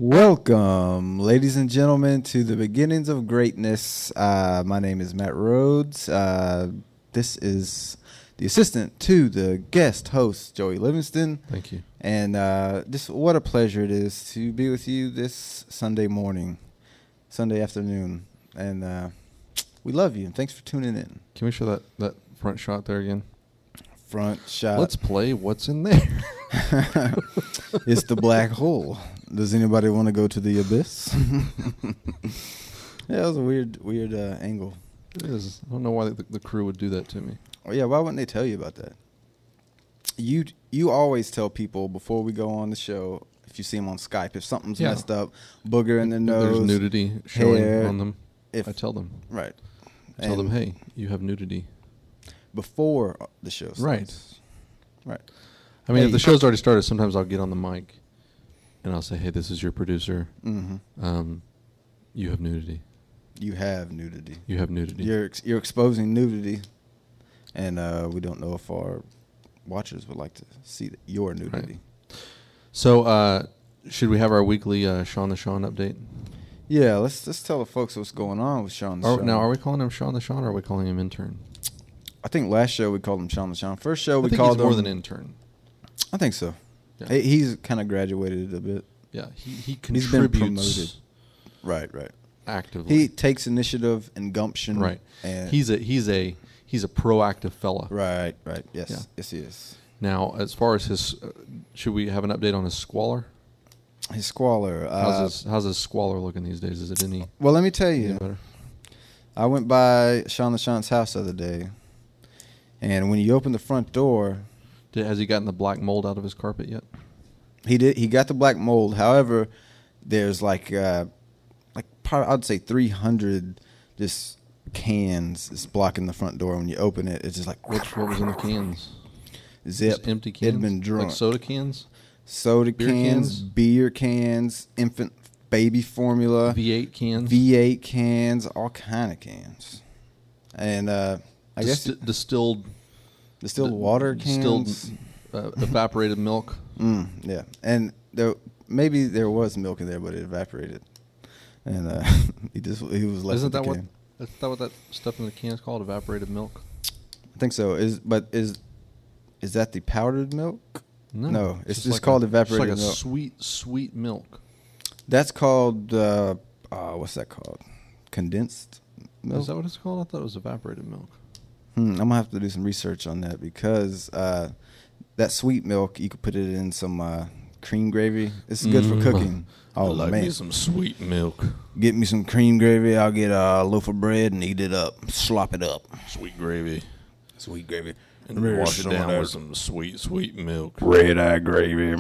Welcome, ladies and gentlemen, to the beginnings of greatness. My name is Matt Rhodes. This is the assistant to the guest host, Joey Livingston. Thank you. And just what a pleasure it is to be with you this Sunday morning, Sunday afternoon. And we love you, and thanks for tuning in. Can we show that front shot there again? Front shot. Let's play What's in There. It's the black hole. Does anybody want to go to the abyss? Yeah, it was a weird angle. It is. I don't know why the crew would do that to me. Oh, yeah, why wouldn't they tell you about that? You always tell people before we go on the show, if you see them on Skype, if something's messed up, booger in their nose, there's nudity showing hair, on them, I tell them. Right. I tell them, hey, you have nudity. Before the show starts. Right. I mean, if the show's already started, sometimes I'll get on the mic and I'll say, hey, this is your producer. Mm-hmm. You have nudity. You have nudity. You have nudity. You're exposing nudity, and we don't know if our watchers would like to see your nudity. Right. So, should we have our weekly Sean the Sean update? Yeah, let's tell the folks what's going on with Sean the Sean. Now, are we calling him Sean the Sean, or are we calling him intern? I think last show we called him Sean the Sean. First show we think called he's him more than intern. I think so. Yeah. He's kind of graduated a bit. Yeah, he He's been contributes. promoted. Right. Actively. He takes initiative and gumption. Right. And He's a proactive fella. Right. Yes. Yeah. Yes, he is. Now, as far as his, should we have an update on his squalor? His squalor. How's his squalor looking these days? Is it any? Well, let me tell you. Any better? I went by Sean the Sean's house the other day, and when you open the front door, Has he gotten the black mold out of his carpet yet? he did. He got the black mold. However, there's I'd say 300 just cans is blocking the front door. When you open it, it's just like What was in the cans? Zip. Just empty cans. It'd been drunk. Like soda cans. Soda Beer cans, beer cans, infant baby formula, V8 cans. V8 cans, all kind of cans, and I guess distilled water cans, distilled evaporated milk. Yeah, and maybe there was milk in there, but it evaporated, and he was left with the can. Isn't that what that stuff in the can is called? Evaporated milk. I think so. Is that the powdered milk? No, it's just like called evaporated milk. milk. It's like a sweet milk. That's called what's that called? Condensed milk. Is that what it's called? I thought it was evaporated milk. I'm gonna have to do some research on that because that sweet milk you could put it in some cream gravy. It's good for cooking. Oh I like man, me some sweet milk. Get me some cream gravy. I'll get a loaf of bread and eat it up, slop it up. Sweet gravy. Sweet gravy. And wash it down with some sweet milk. Red eye gravy.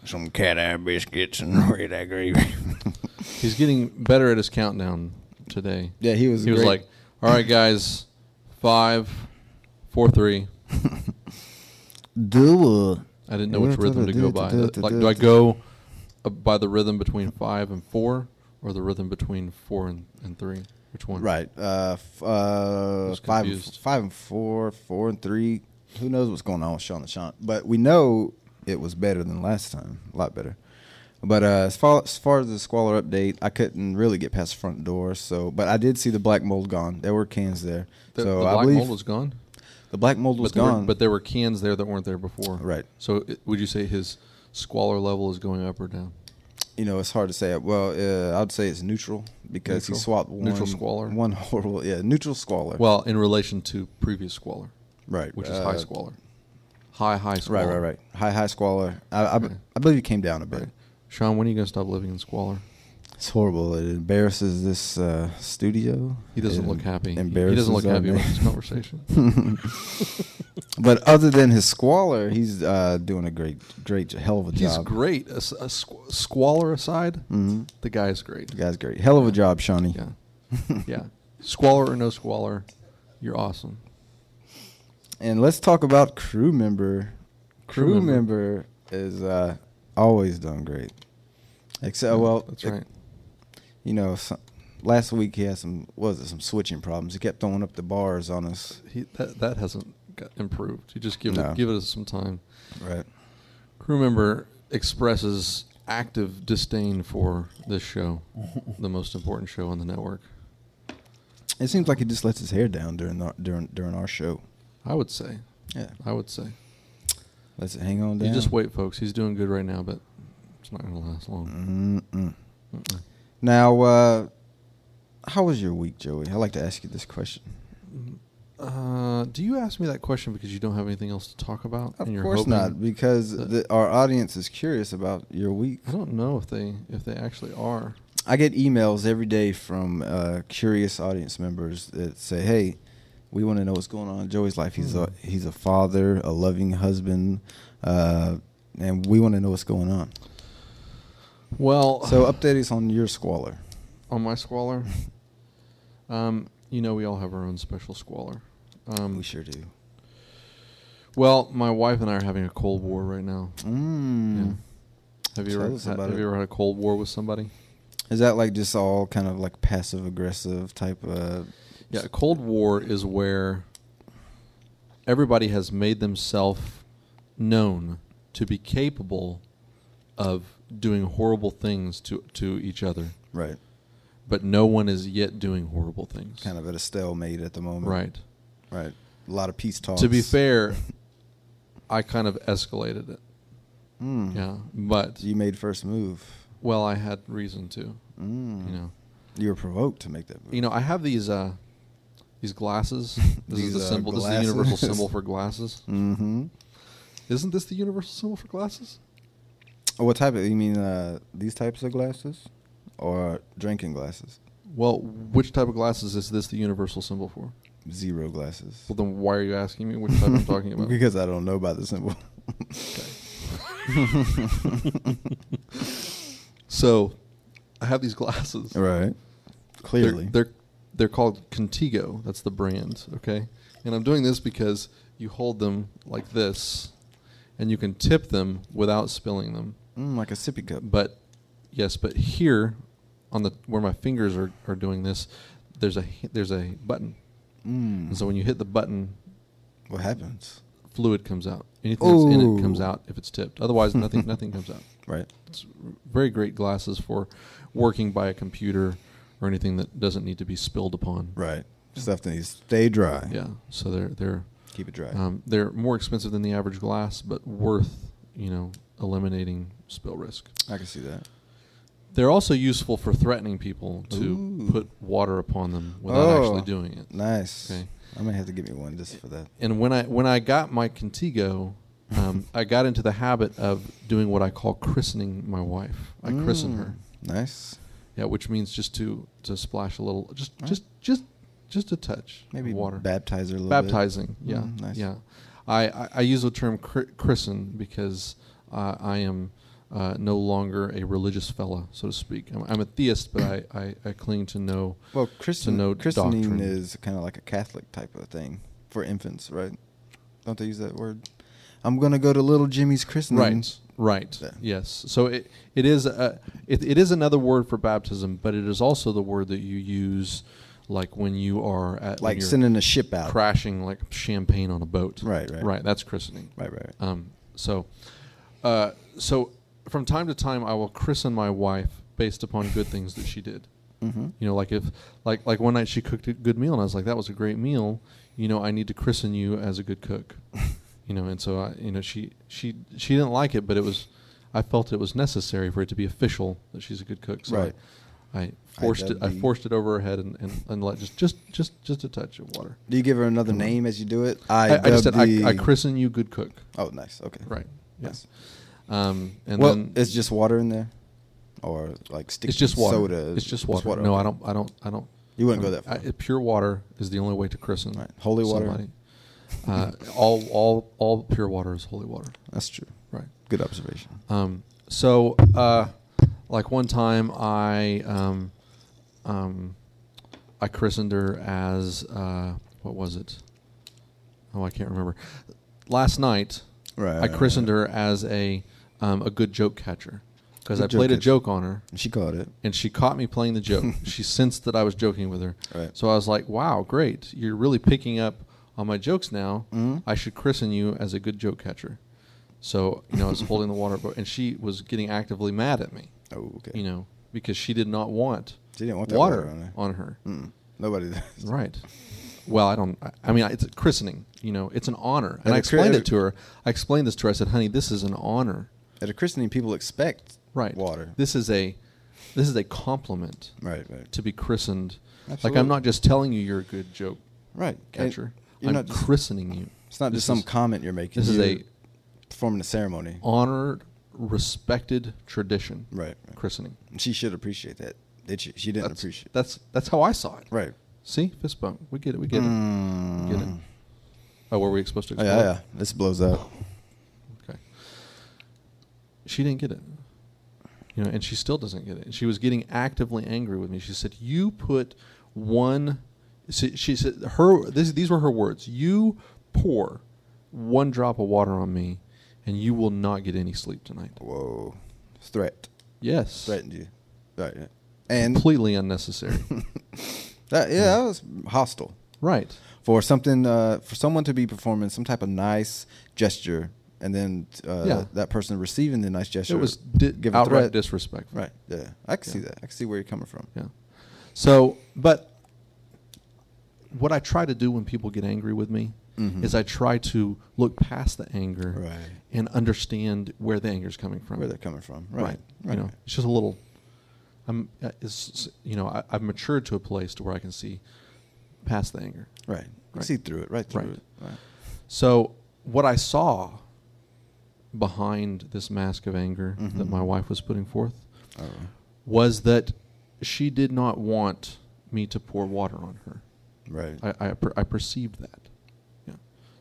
Some cat eye biscuits and red eye gravy. He's getting better at his countdown today. Yeah, he was great. Like, all right, guys, 5, 4, 3. Do it. I didn't know which rhythm to go by. Do I go by the rhythm between 5 and 4, or the rhythm between 4 and 3? Which one? Right. 5 and 4, 4 and 3. Who knows what's going on with Sean the Sean? But we know it was better than last time. A lot better. But as far as the squalor update, I couldn't really get past the front door. But I did see the black mold gone. There were cans there. The I black believe mold was gone? The black mold was gone. But there were cans there that weren't there before. Right. So would you say his squalor level is going up or down? It's hard to say. Well, I'd say it's neutral because he swapped neutral squalor. One horrible, neutral squalor. Well, in relation to previous squalor, right, which is high squalor, high squalor. Right. High squalor. I believe he came down a bit. Right. Sean, when are you going to stop living in squalor? It's horrible. It embarrasses this studio. He doesn't look happy. He Embarrasses doesn't look happy about this conversation. But other than his squalor, he's doing a great, hell of a job. He's great. Squalor aside, the guy's great. The guy's great. Hell of a job, Shawnee. Yeah. Yeah. Squalor or no squalor, you're awesome. And let's talk about crew member. Crew member is always done great. Except, that's right. Last week he had some switching problems. He kept throwing up the bars on us. That hasn't got improved. You just give it some time. Right. Crew member expresses active disdain for this show, the most important show on the network. It seems like he just lets his hair down during our show. I would say. Yeah. I would say. Lets it hang on down. You just wait, folks. He's doing good right now, but it's not going to last long. Now, how was your week, Joey? I like to ask you this question. Do you ask me that question because you don't have anything else to talk about? Of course not, because our audience is curious about your week. I don't know if they actually are. I get emails every day from curious audience members that say, "Hey, we want to know what's going on in Joey's life. He's a father, a loving husband, and we want to know what's going on." Well, so update us on your squalor. On my squalor, we all have our own special squalor. We sure do. Well, my wife and I are having a Cold War right now. Yeah. Have you ever had a Cold War with somebody? Is that like just all kind of like passive aggressive type of? Yeah, a Cold War is where everybody has made themselves known to be capable of doing horrible things to each other. Right. But no one is yet doing horrible things. Kind of at a stalemate at the moment. Right. Right. A lot of peace talks. To be fair, I kind of escalated it. Yeah, but you made first move. Well, I had reason to. You were provoked to make that move. I have these glasses. This is the symbol. This is the universal symbol for glasses. Mm-hmm. Isn't this the universal symbol for glasses? What type of? You mean these types of glasses, or drinking glasses? Well, which type of glasses is this the universal symbol for? Zero glasses. Well, then why are you asking me which type I'm talking about? Because I don't know about the symbol. So, I have these glasses. Right. Clearly. They're called Contigo. That's the brand, okay? And I'm doing this because you hold them like this, and you can tip them without spilling them. Like a sippy cup. But here, on where my fingers are doing this, there's a button. And so when you hit the button, what happens? Fluid comes out. Anything that's in it comes out if it's tipped. Otherwise, nothing comes out. Right. It's very great glasses for working by a computer or anything that doesn't need to be spilled upon. Right. Stuff that needs to stay dry. Yeah. So they're keep it dry. They're more expensive than the average glass, but worth eliminating spill risk. I can see that. They're also useful for threatening people to put water upon them without actually doing it. Nice. Okay. I might have to get me one just for that. And when I got my Contigo, I got into the habit of doing what I call christening my wife. I christen her. Nice. Yeah, which means just to splash a little, just a touch. Maybe of water. Baptize her a little Baptizing, bit. yeah. Nice. Yeah. I use the term christen because I am no longer a religious fella, so to speak. I'm a theist, but I cling to no christening doctrine. is kind of like a Catholic type of thing for infants, right? Don't they use that word? I'm going to go to little Jimmy's christening. Right. Yeah. Yes. So it is it is another word for baptism, but it is also the word that you use like when you are like sending a ship out, crashing like champagne on a boat. Right. That's christening. Right. So from time to time, I will christen my wife based upon good things that she did. Mm-hmm. Like one night she cooked a good meal, and I was like, "That was a great meal." I need to christen you as a good cook. And so she didn't like it, but I felt it was necessary for it to be official that she's a good cook. So right. I forced it over her head and let just a touch of water. Do you give her another name as you do it? I just said I christen you good cook. Oh, nice. Okay. Right. Yes. And then it's just water in there, or like sticky it's just water. Soda. It's just water. No, okay. I don't. You wouldn't go that far. Pure water is the only way to christen. Right. Holy water. Somebody. All pure water is holy water. That's true. Right. Good observation. So like one time I christened her as what was it? Oh, I can't remember. Last night, I christened her as a good joke catcher because I played a joke on her. And she caught it. And she caught me playing the joke. She sensed that I was joking with her. Right. So I was like, "Wow, great! You're really picking up on my jokes now. Mm-hmm. I should christen you as a good joke catcher." So, I was holding the water, and she was getting actively mad at me. Oh, okay. Because she did not want she didn't want that water on her. Nobody does. Right. Well, it's a christening. It's an honor. And I explained it to her. I explained this to her. I said, honey, this is an honor. At a christening, people expect water. This is a compliment. Right. To be christened. Absolutely. Like, I'm not just telling you you're a good joke catcher. I'm not christening you. It's not just some comment you're making. This is performing a ceremony. Honored, respected tradition. Right. Christening. And she should appreciate that. She didn't appreciate it. That's how I saw it. Right. See? Fist bump. We get it. We get it. Oh, were we supposed to explode? Yeah. This blows up. Okay. She didn't get it. And she still doesn't get it. And she was getting actively angry with me. She said, you put one... She said, these were her words. You pour one drop of water on me, and you will not get any sleep tonight. Whoa. Threat. Yes. Threatened you. Right. Yeah. And completely unnecessary. That was hostile. Right. For someone to be performing some type of nice gesture, and then that person receiving the nice gesture. It was outright disrespectful. Right. Yeah. I can see that. I can see where you're coming from. Yeah. So, but what I try to do when people get angry with me is I try to look past the anger and understand where the anger is coming from. Where they're coming from. Right. It's just a little... I've matured to a place to where I can see past the anger. Right. See through it. Right through it. Right. So what I saw behind this mask of anger that my wife was putting forth was that she did not want me to pour water on her. Right. I perceived that. Yeah.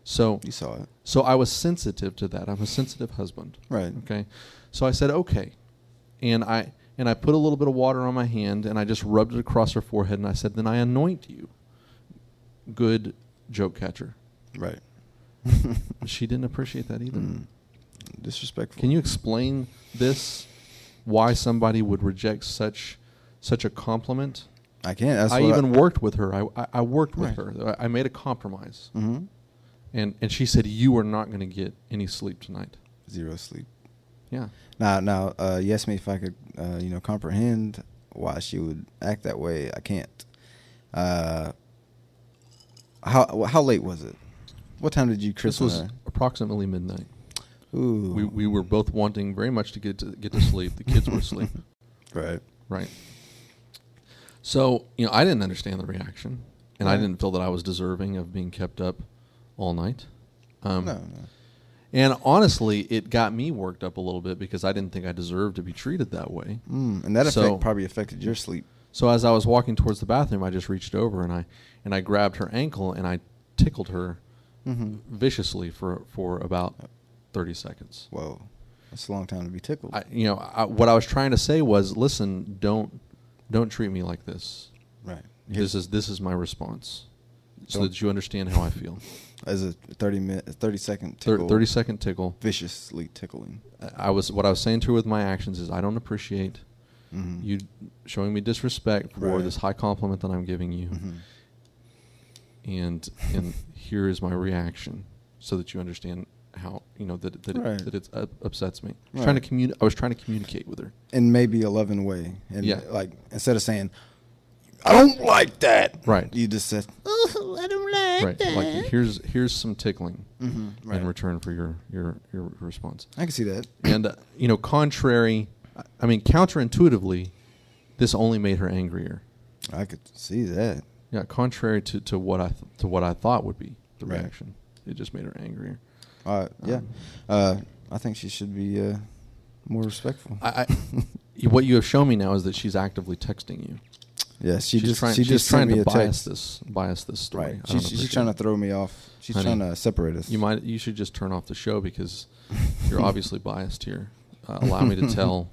So you saw it. So I was sensitive to that. I'm a sensitive husband. Right. Okay. So I said, okay, and I put a little bit of water on my hand, and I just rubbed it across her forehead, and I said, then I anoint you, good joke catcher. Right. She didn't appreciate that either. Disrespectful. Can you explain this, why somebody would reject such a compliment? I can't. I even worked with her. I worked with her. I made a compromise. And she said, you are not going to get any sleep tonight. 0 sleep. Yeah. Now, you asked me if I could, comprehend why she would act that way. I can't. How late was it? What time did you christen her? This was approximately midnight. Ooh. We were both wanting very much to get to sleep. The kids were asleep. Right. So, I didn't understand the reaction, and I didn't feel that I was deserving of being kept up all night. No. And honestly, it got me worked up a little bit because I didn't think I deserved to be treated that way. And that probably affected your sleep. So as I was walking towards the bathroom, I just reached over and I grabbed her ankle and I tickled her viciously for about 30 seconds. Whoa, that's a long time to be tickled. What I was trying to say was, listen, don't treat me like this. Right. This is my response, so that you understand how I feel. As a 30-second tickle. 30-second tickle. Viciously tickling. What I was saying to her with my actions is, I don't appreciate you showing me disrespect for this high compliment that I'm giving you. And here is my reaction, so that you understand how that it upsets me. I was trying to communicate with her in maybe a loving way, and like instead of saying, "I don't like that," you just said, "Oh, I don't like that." Like here's some tickling in return for your response. I can see that. And counterintuitively, this only made her angrier. I could see that. Yeah, contrary to what I thought would be the reaction, it just made her angrier. I think she should be more respectful. What you have shown me now is that she's actively texting you. Yes, she's trying to bias this story. Right. She's trying to throw me off. She's trying to separate us. You should just turn off the show because you're obviously biased here. Allow me to tell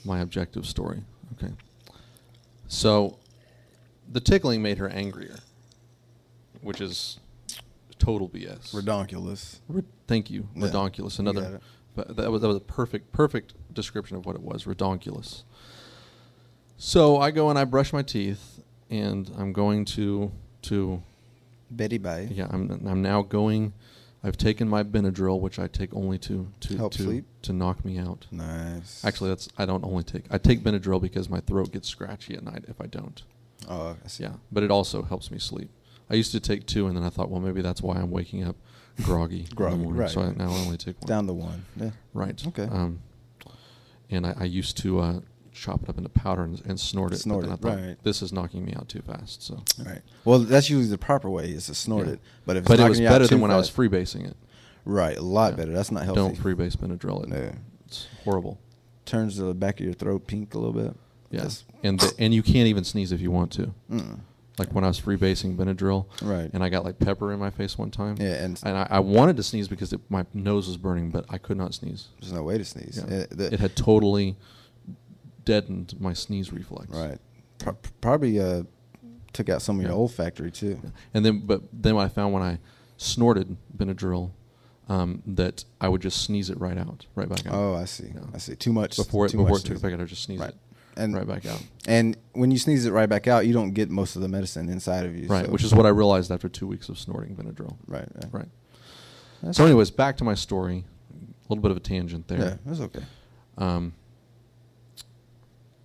my objective story. Okay. So the tickling made her angrier, which is total BS. Redonkulous. Thank you. Yeah. Redonkulous. But that was a perfect description of what it was. Redonkulous. So I go and I brush my teeth, and I'm going to Betty Bay. Yeah, I'm now going. I've taken my Benadryl, which I take only to help sleep, to knock me out. Nice. Actually, I take Benadryl because my throat gets scratchy at night if I don't. Oh, I see. Yeah, but it also helps me sleep. I used to take 2, and then I thought, well, maybe that's why I'm waking up groggy in the morning. Right. So now I only take 1. Down to 1. Yeah. Right. Okay. And I used to chop it up into powder and snort it. Snort but then it, I thought, right. this is knocking me out too fast. So. Right. Well, that's usually the proper way is to snort it. But if it was you out better than too when fast, I was freebasing it. Right. A lot better. That's not healthy. Don't freebase Benadryl it. No. It's horrible. Turns the back of your throat pink a little bit. Yeah. And you can't even sneeze if you want to. Mm. Like when I was freebasing Benadryl, right? And I got like pepper in my face one time. Yeah, and I wanted to sneeze because my nose was burning, but I could not sneeze. There's no way to sneeze. Yeah. It had totally deadened my sneeze reflex. Right. Probably took out some of your olfactory too. Yeah. And then I found when I snorted Benadryl, that I would just sneeze it right back out. Oh, I see. Yeah. I see. Too much. Before it took sneezing. it back out, I just sneeze it. And right back out. And when you sneeze it right back out, you don't get most of the medicine inside of you. Right, so. which is what I realized after 2 weeks of snorting Benadryl. Right. So anyways, back to my story. A little bit of a tangent there. Yeah, that's okay. I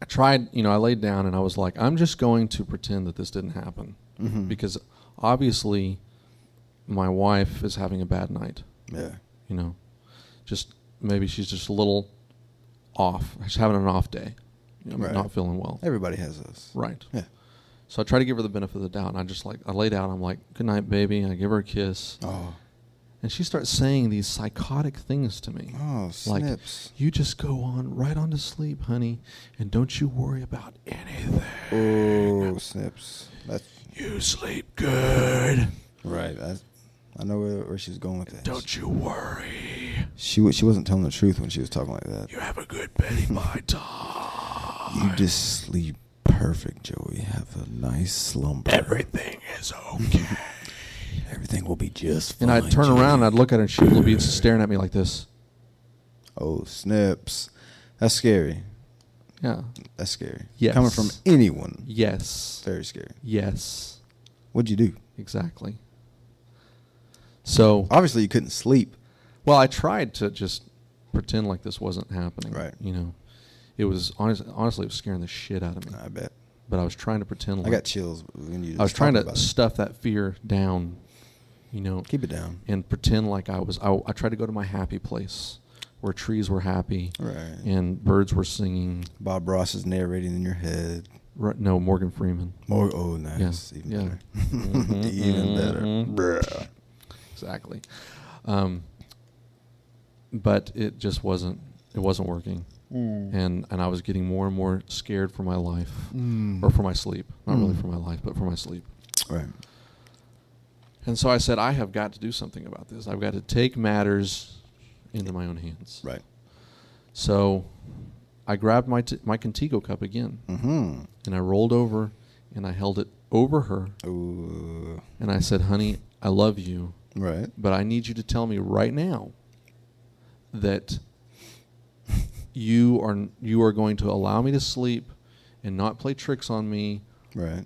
tried, I laid down and I was like, I'm just going to pretend that this didn't happen. Mm-hmm. Because obviously my wife is having a bad night. Yeah. Just maybe she's just a little off. She's having an off day. Right. Not feeling well. Everybody has those. Right. Yeah. So I try to give her the benefit of the doubt, and I lay down. I'm like, "Good night, baby." And I give her a kiss. Oh. And she starts saying these psychotic things to me. Oh, snips. Like, you just go right on to sleep, honey, and don't you worry about anything. Oh, snips. You sleep good. Right. I know where she's going with that. Don't you worry. She wasn't telling the truth when she was talking like that. You have a good Betty by time. You just sleep perfect, Joey. Have a nice slumber. Everything is okay. Everything will be just fine. And I'd turn around and I'd look at her and she would be staring at me like this. Oh, snips. That's scary. Yeah. That's scary. Yes. Coming from anyone. Yes. Very scary. Yes. What'd you do? Exactly. So obviously you couldn't sleep. Well, I tried to just pretend like this wasn't happening. Right. It was honestly it was scaring the shit out of me. I bet. But I was trying to pretend like I got chills when you. I was trying to stuff that fear down. Keep it down and pretend like I tried to go to my happy place where trees were happy, right, and birds were singing. Bob Ross is narrating in your head. Right, no, Morgan Freeman. Oh, nice. Yeah. Even better. Mm-hmm, even better. Mm-hmm. Exactly. But it just wasn't working. And I was getting more and more scared for my life, or for my sleep. Not really for my life, but for my sleep. Right. And so I said, I have got to do something about this. I've got to take matters into my own hands. Right. So I grabbed my Contigo cup again, and I rolled over, and I held it over her. Ooh. And I said, honey, I love you. Right. But I need you to tell me right now that you are going to allow me to sleep and not play tricks on me, right,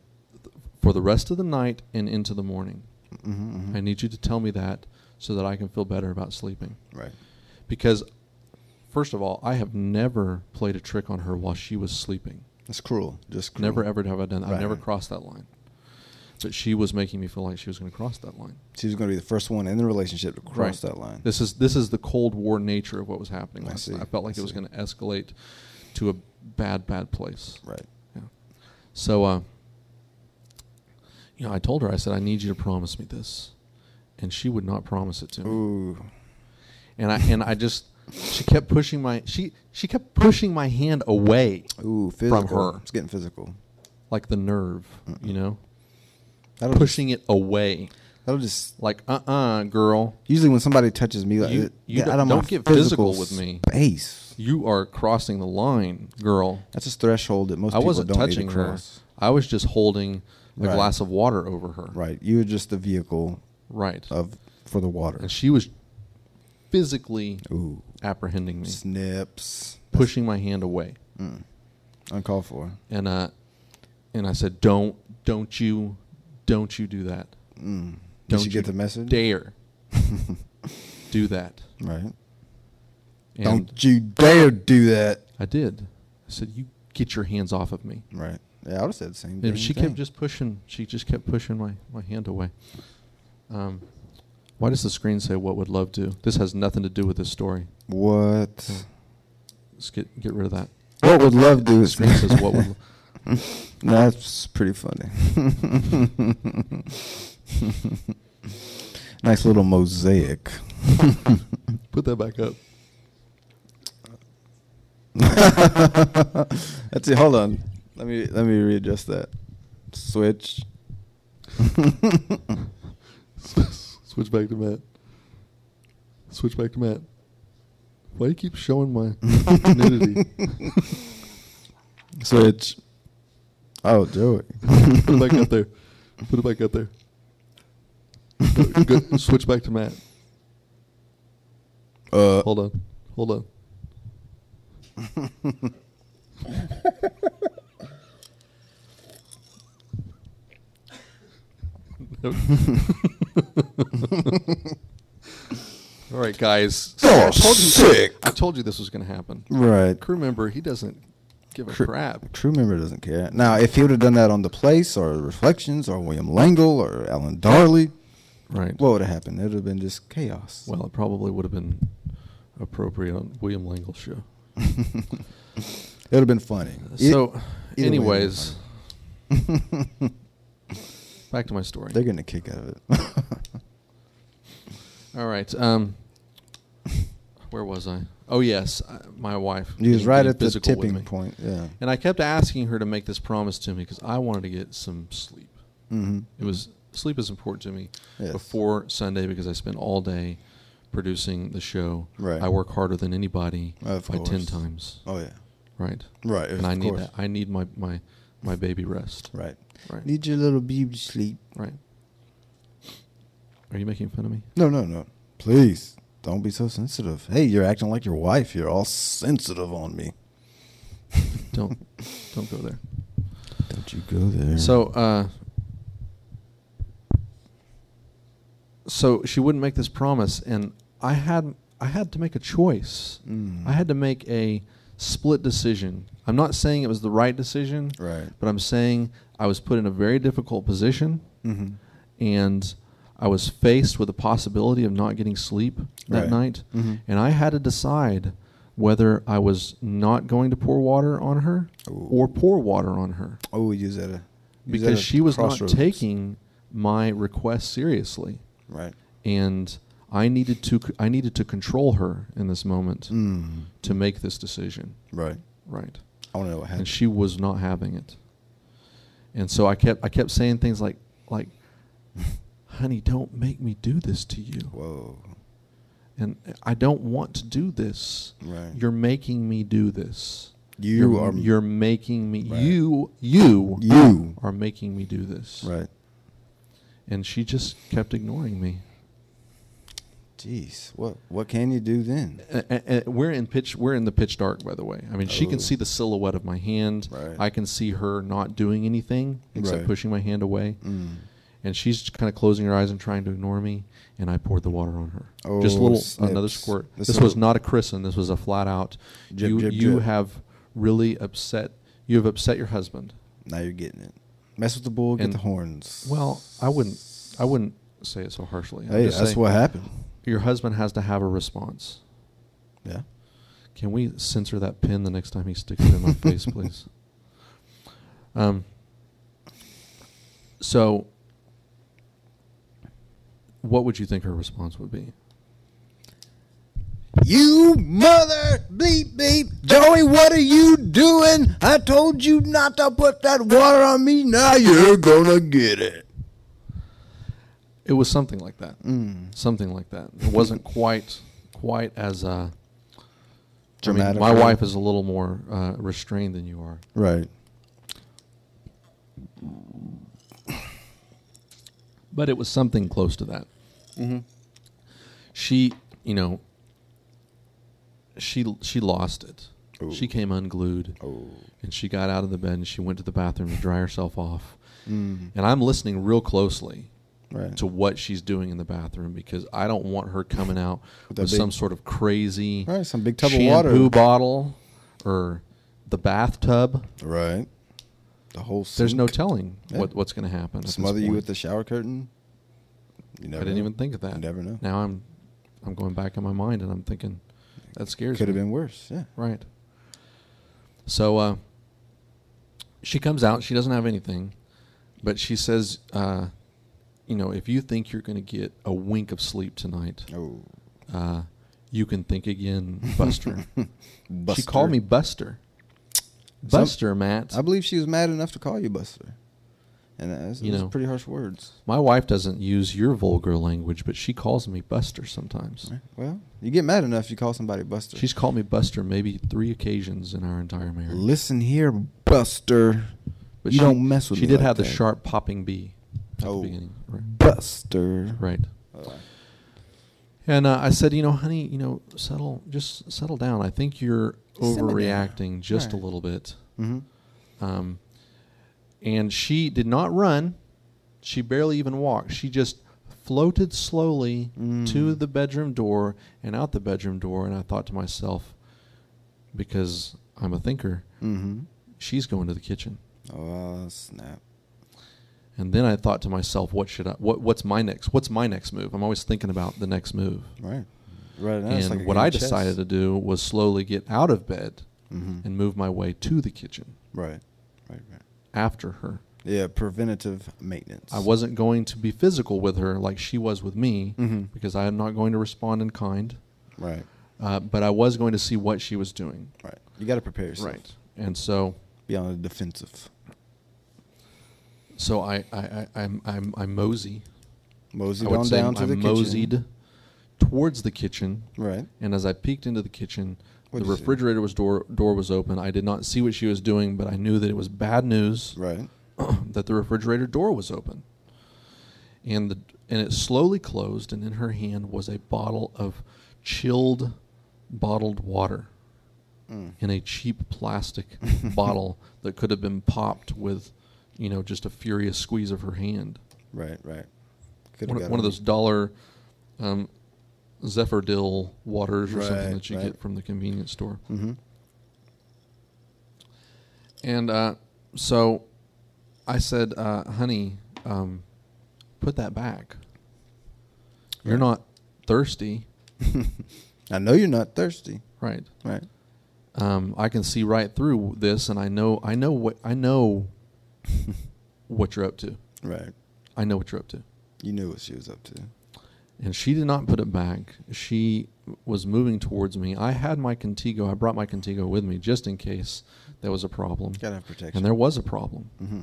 for the rest of the night and into the morning. Mm-hmm. I need you to tell me that so that I can feel better about sleeping. Right. Because, first of all, I have never played a trick on her while she was sleeping. That's cruel. Just cruel. Never ever have I done that. Right. I've never crossed that line. But she was making me feel like she was going to cross that line. She was going to be the first one in the relationship to cross that line. This is the Cold War nature of what was happening last night. I felt like it was going to escalate to a bad place. Right. Yeah. So, I told her, I said, I need you to promise me this. And she would not promise it to me. Ooh. And I just, she kept pushing my hand away. Ooh, physical. From her. It's getting physical. Like the nerve, That'll pushing it away. That'll just like, girl. Usually when somebody touches me, like you don't get physical with me. Space. You are crossing the line, girl. That's a threshold that most I people wasn't don't touching need to cross. her. I was just holding a glass of water over her. Right. You were just the vehicle. Right. For the water. And she was physically apprehending me. Snips. Pushing my hand away. Uncalled for. And I said, don't you do that. Did she get the message? Dare. do that. Right. And don't you dare do that. I did. I said, you get your hands off of me. Right. Yeah, I would have said the same And thing. she kept just pushing. She just kept pushing my hand away. Why does the screen say "What would love do"? This has nothing to do with this story. What? Let's get rid of that. What would love do? The screen says "What would." That's pretty funny. Nice little mosaic. Put that back up. That's it. Hold on. Let me readjust that. Switch. Switch back to Matt. Switch back to Matt. Why do you keep showing my nudity? Switch. Oh, Joey. Put it back up there. Put it back up there. Go, switch back to Matt. Hold on. Hold on. All right, guys. So I told you this was going to happen. Right. Crew member, he doesn't give a crap. Crew member doesn't care. Now, if he would have done that on The Place or Reflections or William Langle or Alan Darley, right, what would have happened? It would have been just chaos. Well, it probably would have been appropriate on William Langle's show. It would have been funny. So, anyways, back to my story. They're getting a kick out of it. All right. Where was I? Oh, yes, my wife. He was right at the physical with tipping me. point, yeah. And I kept asking her to make this promise to me because I wanted to get some sleep. Mm-hmm. Sleep is important to me Yes. before Sunday because I spend all day producing the show. Right. I work harder than anybody Of by course. 10 times. Oh, yeah. Right. Right, And I need that. I need my baby rest. Right. Right. Need your little baby sleep. Right. Are you making fun of me? No. Please, don't be so sensitive. Hey, you're acting like your wife. You're all sensitive on me. Don't go there. Don't you go there. So she wouldn't make this promise, and I had to make a choice. I had to make a split decision. I'm not saying it was the right decision, right, but I'm saying I was put in a very difficult position, and I was faced with the possibility of not getting sleep that night, and I had to decide whether I was not going to pour water on her or pour water on her. Oh, use that because she was not taking my request seriously. Right. And I needed to control her in this moment to make this decision. Right. Right. I want to know what happened. And she was not having it. And so I kept saying things like honey, don't make me do this to you. Whoa. And I don't want to do this. Right. You're making me do this. You're making me. Right. You are making me do this. Right. And she just kept ignoring me. Jeez, what can you do then? We're in the pitch dark, by the way. I mean, she can see the silhouette of my hand. Right. I can see her not doing anything except Right. pushing my hand away. And she's kind of closing her eyes and trying to ignore me. And I poured the water on her. Oh, just a little, snips. another squirt. This This was not a christen. This was a flat out. Jip, You jip, jip. have really upset. You have upset your husband. Now you're getting it. Mess with the bull, get And- the horns. Well, I wouldn't say it so harshly. I'm Hey, just that's saying what happened. Your husband has to have a response. Yeah. Can we censor that pin the next time he sticks it in my face, please? So, what would you think her response would be? You mother bleep bleep, Joey, what are you doing? I told you not to put that water on me. Now you're gonna get it. It was something like that. Something like that. It wasn't quite as Dramatic. my wife is a little more restrained than you are. Right. But it was something close to that. She, she lost it. Ooh. She came unglued. Oh. And she got out of the bed and she went to the bathroom to dry herself off. And I'm listening real closely. to what she's doing in the bathroom, because I don't want her coming out with some sort of crazy some big tub of shampoo water bottle or the bathtub. Right. The whole sink. There's no telling what's going to happen. Smother you with the shower curtain. You never I didn't even think of that. You never know. Now I'm going back in my mind and I'm thinking that scares me. Could have been worse. Yeah. Right. So she comes out. She doesn't have anything, but she says, if you think you're going to get a wink of sleep tonight, you can think again, Buster. She called me Buster. Buster, Matt. I believe she was mad enough to call you Buster. And those are pretty harsh words. My wife doesn't use your vulgar language, but she calls me Buster sometimes. Right. Well, you get mad enough, you call somebody Buster. She's called me Buster maybe 3 occasions in our entire marriage. Listen here, Buster. But you don't mess with me. She did like have that. the sharp popping B at the beginning. Right. Buster. Right. And I said, honey, settle down. I think you're overreacting just a little bit. Mm-hmm. And she did not run. She barely even walked. She just floated slowly to the bedroom door and out the bedroom door. And I thought to myself, because I'm a thinker, she's going to the kitchen. Oh, snap. And then I thought to myself, what's my next move? I'm always thinking about the next move. Right. Right. And what I decided to do was slowly get out of bed and move my way to the kitchen. Right. After her. Yeah, preventative maintenance. I wasn't going to be physical with her like she was with me because I am not going to respond in kind. Right. But I was going to see what she was doing. Right. You got to prepare yourself. Right. And so be on the defensive. So I mosey. Moseyed on down to the kitchen. I moseyed towards the kitchen. Right. And as I peeked into the kitchen, the refrigerator door was open. I did not see what she was doing, but I knew that it was bad news. Right. That the refrigerator door was open. And it slowly closed, and in her hand was a bottle of chilled bottled water in a cheap plastic bottle that could have been popped with, just a furious squeeze of her hand. Right. One of those dollar Zephyr-Dill waters or something that you get from the convenience store. Mm-hmm. And so I said, honey, put that back. You're not thirsty. I know you're not thirsty. Right. Right. I can see right through this, and I know what you're up to. Right. I know what you're up to. You knew what she was up to. And she did not put it back. She was moving towards me. I had my Contigo. I brought my Contigo with me just in case there was a problem. Gotta have protection. And there was a problem. Mm-hmm.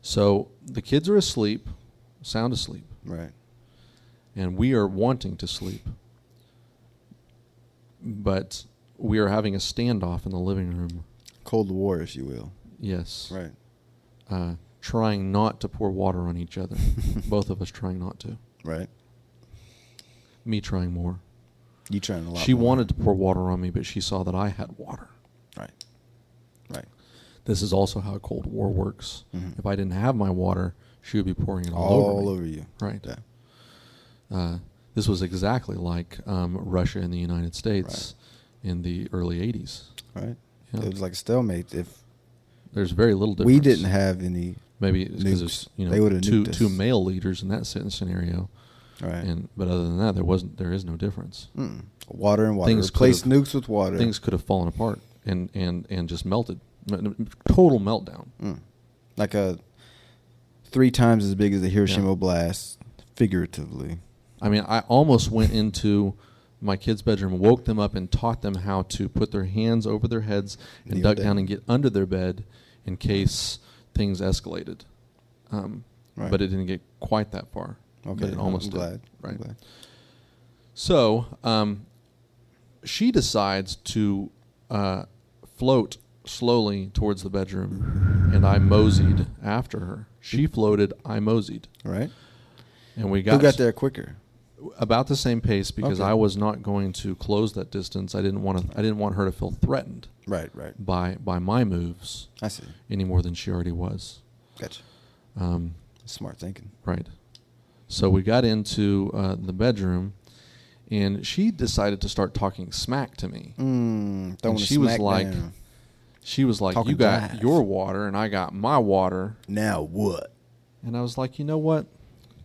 So the kids are asleep, sound asleep. Right. And we are wanting to sleep. But we are having a standoff in the living room. Cold War, if you will. Yes. Right. Trying not to pour water on each other. Both of us trying not to. Right. Me trying more. You trying a lot She more. wanted to pour water on me, but she saw that I had water. Right. Right. This is also how Cold War works. Mm-hmm. If I didn't have my water, she would be pouring it all over you. Right. Yeah. This was exactly like Russia and the United States in the early 80s. Right. Yeah. It was like a stalemate. If there's very little difference. We didn't have any. Maybe it's because it's they would have two male leaders in that scenario. Right. But other than that, there is no difference. Water and water. Replace nukes with water. Things could have fallen apart and just melted. Total meltdown. Like 3 times as big as the Hiroshima blast, figuratively. I mean, I almost went into my kids' bedroom, woke them up, and taught them how to put their hands over their heads and duck down and get under their bed in case things escalated. But it didn't get quite that far. Okay, but it almost I'm glad. Right. I'm glad. So she decides to float slowly towards the bedroom, and I moseyed after her. She floated, I moseyed. Right. And we got. Who got there quicker? About the same pace, because I was not going to close that distance. I didn't want her to feel threatened. Right. By my moves. I see. Any more than she already was. Gotcha. Smart thinking. Right. So we got into the bedroom, and she decided to start talking smack to me. And she was like, talking "You got dive. Your water, and I got my water. Now what?" And I was like, "You know what?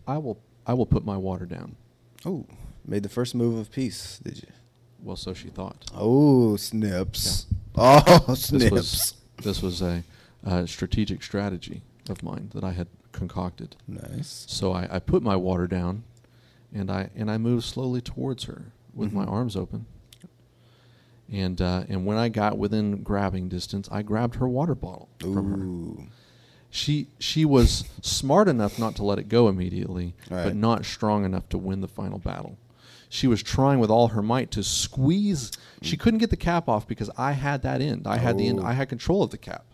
I will put my water down." Oh, made the first move of peace, did you? Well, so she thought. Oh, snips! Yeah. Oh, snips! This was a strategic strategy of mine that I had concocted. Nice. So I put my water down, and I moved slowly towards her with my arms open. And when I got within grabbing distance, I grabbed her water bottle from her. She was smart enough not to let it go immediately, but not strong enough to win the final battle. She was trying with all her might to squeeze. She couldn't get the cap off because I had that end. I had the end. I had control of the cap.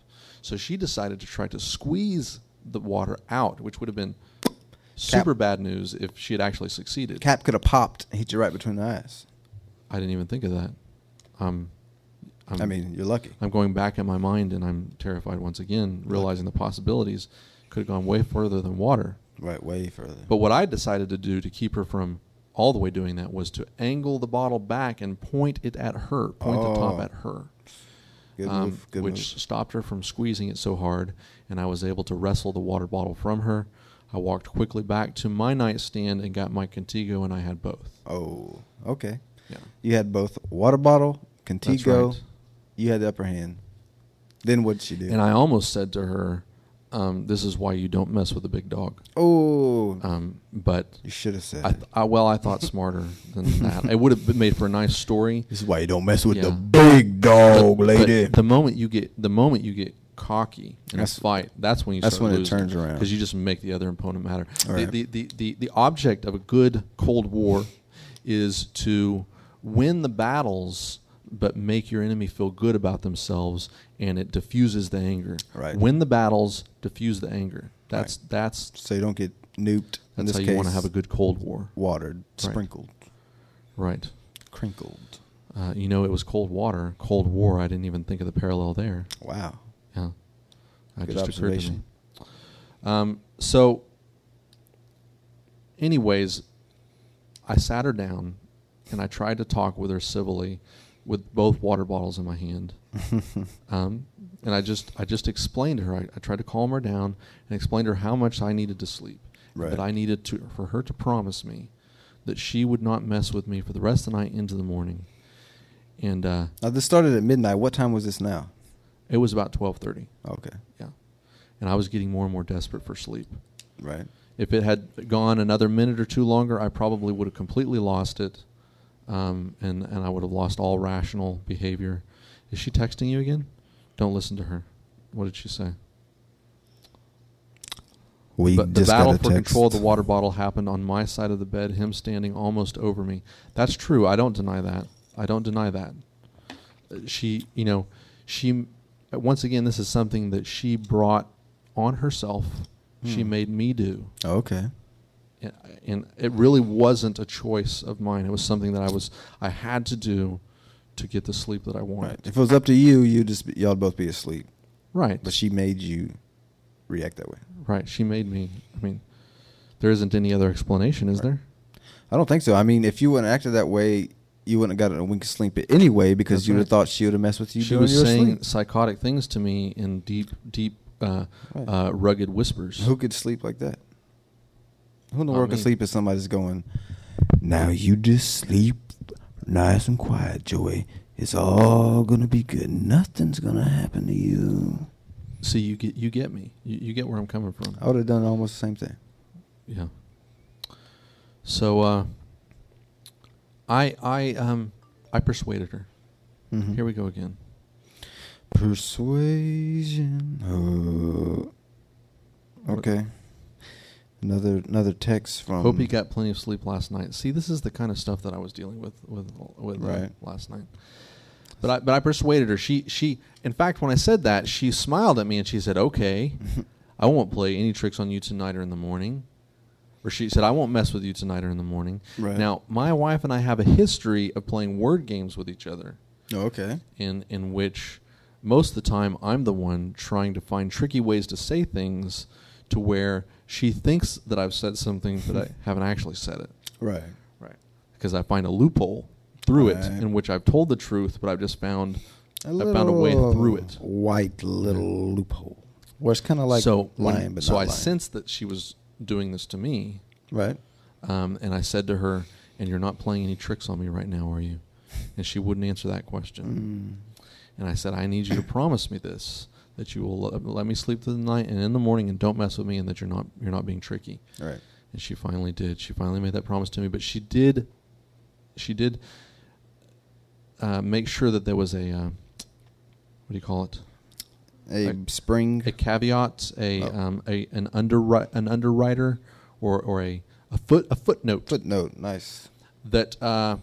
So she decided to try to squeeze the water out, which would have been super bad news if she had actually succeeded. Cap could have popped and hit you right between the eyes. I didn't even think of that. I mean, you're lucky. I'm going back in my mind, and I'm terrified once again, realizing the possibilities could have gone way further than water. Right, way further. But what I decided to do to keep her from all the way doing that was to angle the bottle back and point it at her, point the top at her. Good move. Good which move. stopped her from squeezing it so hard, and I was able to wrestle the water bottle from her. I walked quickly back to my nightstand and got my Contigo, and I had both. Oh, okay. Yeah. You had both water bottle, Contigo. That's right. You had the upper hand. Then what did she do? And I almost said to her, "This is why you don't mess with a big dog." Oh. But you should have said. I thought smarter than that. It would have been made for a nice story. This is why you don't mess with the big dog, lady. But the moment you get cocky in a fight, that's when you start losing. That's when it turns around. Because you just make the other opponent matter. Right. The object of a good Cold War is to win the battles, but make your enemy feel good about themselves, and it diffuses the anger. Right. Win the battles, diffuse the anger. That's so you don't get nuked. That's how you want to have a good Cold War. Watered, sprinkled, right, crinkled. It was cold water, Cold War. I didn't even think of the parallel there. Wow. Yeah, that good just observation. occurred to me. So, anyways, I sat her down, and I tried to talk with her civilly, with both water bottles in my hand. And I just explained to her. I tried to calm her down and explained to her how much I needed to sleep. Right. That I needed for her to promise me that she would not mess with me for the rest of the night into the morning. And now this started at midnight. What time was this now? It was about 12:30. Okay. Yeah. And I was getting more and more desperate for sleep. Right. If it had gone another minute or two longer, I probably would have completely lost it, and I would have lost all rational behavior. Is she texting you again? Don't listen to her. What did she say? But the battle for control of the water bottle happened on my side of the bed, him standing almost over me. That's true. I don't deny that. She, once again, this is something that she brought on herself. She made me do. Okay. And it really wasn't a choice of mine. It was something that I had to do to get the sleep that I wanted. Right. If it was up to you, y'all'd both be asleep. Right. But she made you react that way. Right. She made me. I mean, there isn't any other explanation, is there? I don't think so. I mean, if you wouldn't have acted that way, you wouldn't have gotten a wink of sleep anyway, because you would have thought she would have messed with you. She was saying psychotic things to me in deep, rugged whispers. Who could sleep like that? Who in the world could sleep if somebody's going, "Now you just sleep nice and quiet, Joey. It's all going to be good. Nothing's going to happen to you." See, you get me. You get where I'm coming from. I would have done almost the same thing. Yeah. So I persuaded her. Mm-hmm. Here we go again. Persuasion. Okay. Another text from. Hope you got plenty of sleep last night. See, this is the kind of stuff that I was dealing with right. Last night. But I persuaded her. She in fact, when I said that, she smiled at me and she said, "Okay, I won't play any tricks on you tonight or in the morning." Or she said, "I won't mess with you tonight or in the morning." Right. Now, my wife and I have a history of playing word games with each other. Oh, okay. In which most of the time I'm the one trying to find tricky ways to say things to where she thinks that I've said something, but I haven't actually said it. Right. Because I find a loophole through it in which I've told the truth, but I've just found a way through it. White little loophole. Where it's kind of like lying, but not lying. So I sensed that she was doing this to me. Right. And I said to her, "And you're not playing any tricks on me right now, are you?" And she wouldn't answer that question. And I said, "I need you to promise me this, that you will let me sleep through the night and in the morning, and don't mess with me, and that you're not being tricky." Right. And she finally did. She finally made that promise to me. But she did make sure that there was a what do you call it? A spring, a caveat, an underwriter, or a footnote. Footnote, nice. That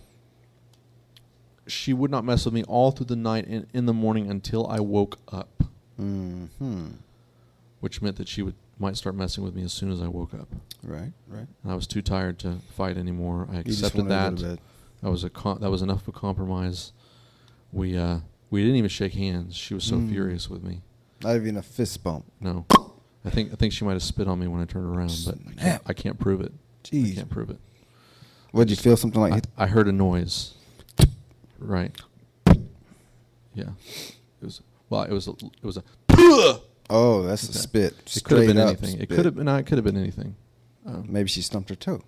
she would not mess with me all through the night and in the morning until I woke up. Which meant that she might start messing with me as soon as I woke up. Right. And I was too tired to fight anymore. I accepted that. That was enough of a compromise. We didn't even shake hands. She was so furious with me. Not even a fist bump. No. I think she might have spit on me when I turned around, but I can't prove it. Jeez. I can't prove it. What, did you feel something like? I heard a noise. Right. Yeah. It was a Oh, that's a spit. It could have been anything. Spit. It could have been anything. Maybe she stumped her toe.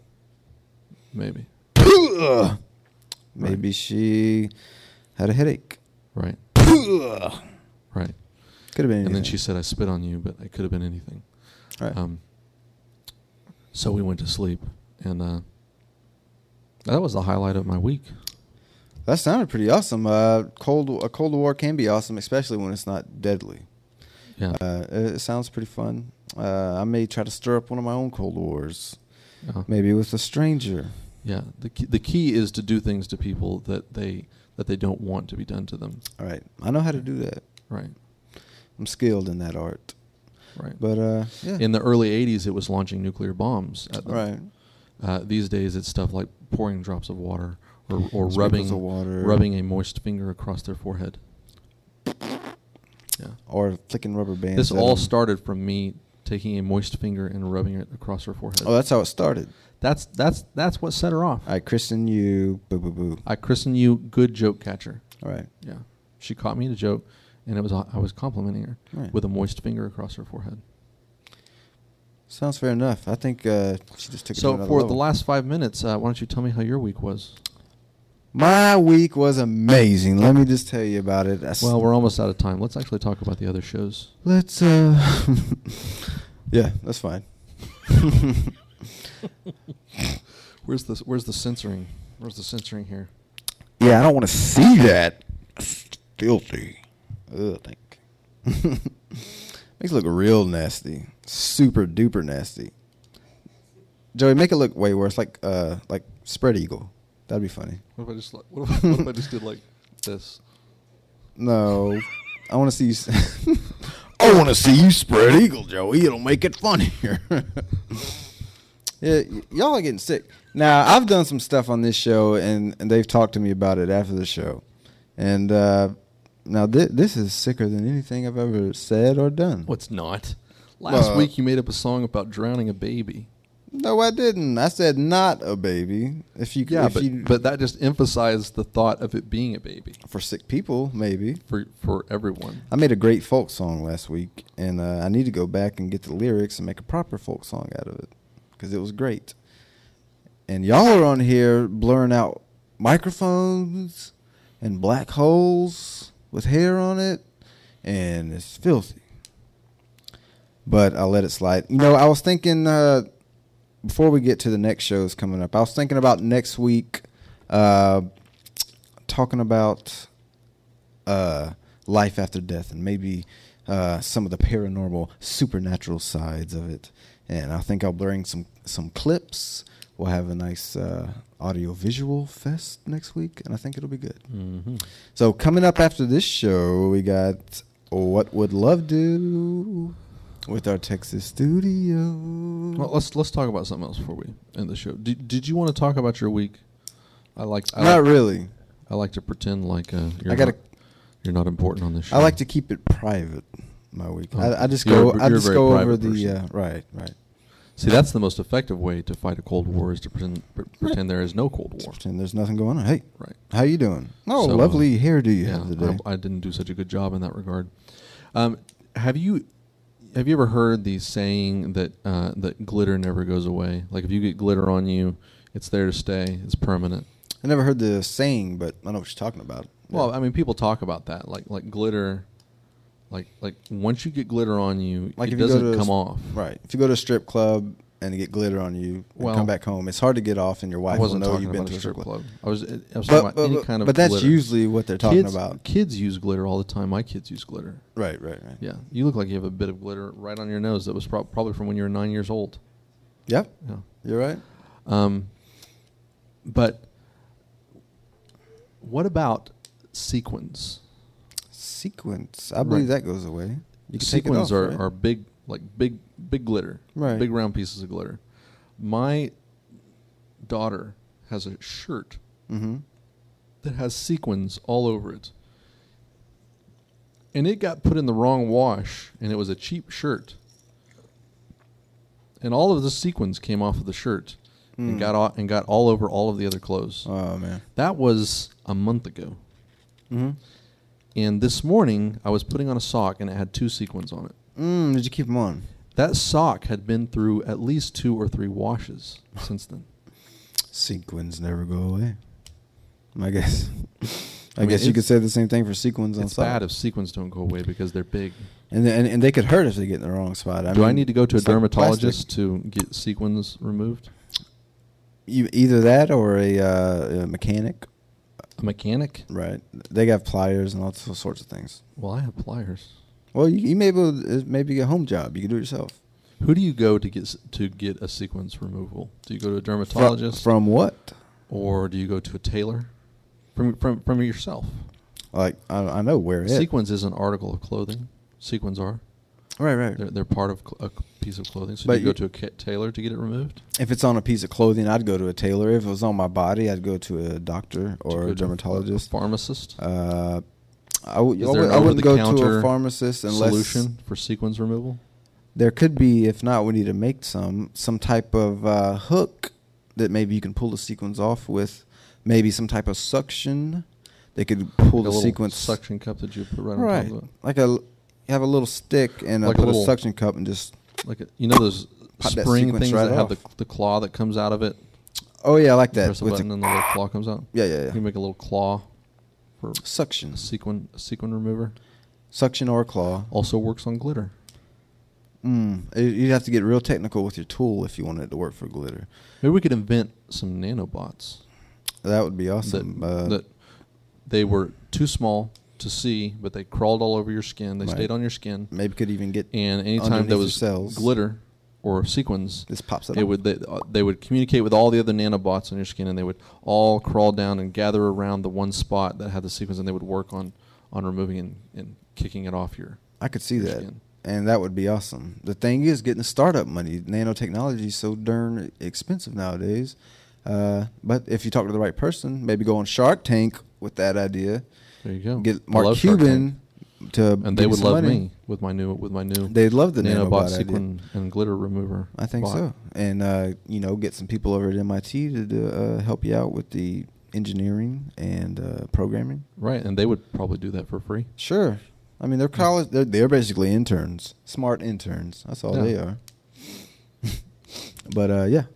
Maybe. Maybe she had a headache. Right. Right. Could have been anything. And then she said, "I spit on you," but it could have been anything. Right. So we went to sleep, and that was the highlight of my week. That sounded pretty awesome. A Cold War can be awesome, especially when it's not deadly. Yeah. It sounds pretty fun. I may try to stir up one of my own Cold Wars. Maybe with a stranger. Yeah. The key is to do things to people that they don't want to be done to them. All right. I know how to do that. Right. I'm skilled in that art. Right. But yeah. In the early 80s, it was launching nuclear bombs at them. Right. These days, it's stuff like pouring drops of water or rubbing a moist finger across their forehead. Yeah. Or flicking rubber bands. This all started from me taking a moist finger and rubbing it across her forehead. Oh, that's how it started. That's what set her off. I christen you, boo boo boo. I christen you, good joke catcher. All right. Yeah. She caught me in a joke, and I was complimenting her with a moist finger across her forehead. Sounds fair enough. I think she just took it to another So for level. the last 5 minutes, why don't you tell me how your week was? My week was amazing. Let me just tell you about it. Well, we're almost out of time. Let's actually talk about the other shows. Let's, yeah, that's fine. Where's the censoring? Where's the censoring here? Yeah, I don't want to see that. It's filthy. Ugh, Makes it look real nasty. Super duper nasty. Joey, make it look way worse, like spread eagle. That'd be funny. What if I just did like this? No, I want to see you. I want to see you spread eagle, Joey. It'll make it funnier. Yeah, y'all are getting sick. Now, I've done some stuff on this show, and they've talked to me about it after the show. And now this is sicker than anything I've ever said or done. What's not? Last week you made up a song about drowning a baby. No, I didn't. I said not a baby. But that just emphasized the thought of it being a baby. For sick people, maybe. For everyone. I made a great folk song last week, and I need to go back and get the lyrics and make a proper folk song out of it, because it was great. And y'all are on here blurring out microphones and black holes with hair on it, and it's filthy. But I'll let it slide. You know, I was thinking, before we get to the next shows coming up, I was thinking about next week talking about life after death and maybe some of the paranormal, supernatural sides of it. And I think I'll bring some clips. We'll have a nice audio-visual fest next week, and I think it'll be good. Mm-hmm. So coming up after this show, we got What Would Love Do with our Texas studio. Well, let's talk about something else before we end the show. Did you want to talk about your week? Not really. I like to pretend like you're not important on this show. I like to keep it private. My week. Oh, I just go over person. the right. See, that's the most effective way to fight a Cold War is to pretend there is no Cold War. Pretend there's nothing going on. Hey, right? How you doing? Oh, so, lovely hairdo you have today. I didn't do such a good job in that regard. Have you ever heard the saying that that glitter never goes away? Like if you get glitter on you, it's there to stay. It's permanent. I never heard the saying, but I know what you're talking about. Well, I mean, people talk about that, like glitter. Like once you get glitter on you, like it doesn't come off. Right. If you go to a strip club and get glitter on you and come back home, it's hard to get off, and your wife will know you've been to a strip club. I was talking about any kind of. But that's glitter. Usually what they're talking about. Kids use glitter all the time. My kids use glitter. Right. Yeah, you look like you have a bit of glitter right on your nose. That was probably from when you were 9 years old. Yep. Yeah, you're right. But what about sequins? Sequins, I believe that goes away. You can sequins are big, like big glitter, right? Big round pieces of glitter. My daughter has a shirt that has sequins all over it, and it got put in the wrong wash, and it was a cheap shirt, and all of the sequins came off of the shirt and got all over all of the other clothes. Oh man, that was a month ago. And this morning, I was putting on a sock, and it had 2 sequins on it. Did you keep them on? That sock had been through at least 2 or 3 washes since then. Sequins never go away, I guess. I guess you could say the same thing for sequins on socks. It's bad if sequins don't go away because they're big. And they could hurt if they get in the wrong spot. Do I need to go to a dermatologist to get sequins removed? Either that or a mechanic. A mechanic? Right. They got pliers and all sorts of things. Well, I have pliers. Well, you may be able to maybe get a home job. You can do it yourself. Who do you go to get a sequence removal? Do you go to a dermatologist? From what? Or do you go to a tailor? From yourself. Like I know where. Sequins is an article of clothing. Sequins are. Right. They're part of a piece of clothing. So do you go to a tailor to get it removed? If it's on a piece of clothing, I'd go to a tailor. If it was on my body, I'd go to a doctor or a dermatologist. A pharmacist? I wouldn't go to a pharmacist unless solution for sequins removal. There could be. If not, we need to make some type of hook that maybe you can pull the sequins off with. Maybe some type of suction. They could pull the sequins. Suction cup that you put right on top of it. Like you have a little stick and a little suction cup and just those spring things that have the claw that comes out of it. Oh yeah, I like that. Press a button and the little claw comes out. Yeah. You can make a little claw for suction. A sequin remover. Suction or claw. Also works on glitter. You'd have to get real technical with your tool if you wanted it to work for glitter. Maybe we could invent some nanobots. That would be awesome. That they were too small to see, but they crawled all over your skin. They stayed on your skin. Maybe could even get and anytime there was glitter or sequins, this pops up. They would communicate with all the other nanobots on your skin, and they would all crawl down and gather around the one spot that had the sequins, and they would work on removing and kicking it off your. I could see that. Skin. And that would be awesome. The thing is, getting the startup money. Nanotechnology is so darn expensive nowadays. But if you talk to the right person, maybe go on Shark Tank with that idea. There you go. Get Mark Cuban to and they would love me with my new. They'd love the nanobot sequin and glitter remover. I think so. And get some people over at MIT to help you out with the engineering and programming. Right, and they would probably do that for free. Sure. I mean, they're college. They're basically interns, smart interns. That's all they are. But that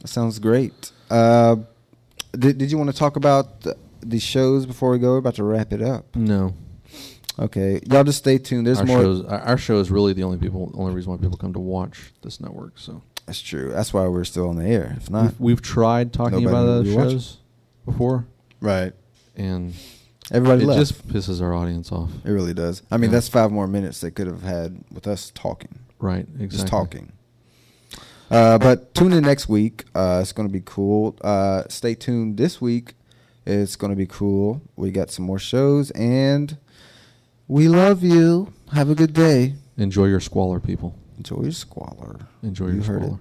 sounds great. Did you want to talk about the shows before we go? We're about to wrap it up. No. Okay, y'all just stay tuned. There's more. Our show is really the only reason why people come to watch this network. So that's true. That's why we're still on the air. If not, we've tried talking about other shows before, right? And everybody left. It just pisses our audience off. It really does. I mean, that's 5 more minutes they could have had with us talking. Right. Exactly. Just talking. But tune in next week. It's going to be cool. Stay tuned this week. It's going to be cool. We got some more shows, and we love you. Have a good day. Enjoy your squalor, people. Enjoy your squalor. Enjoy your squalor. Heard it.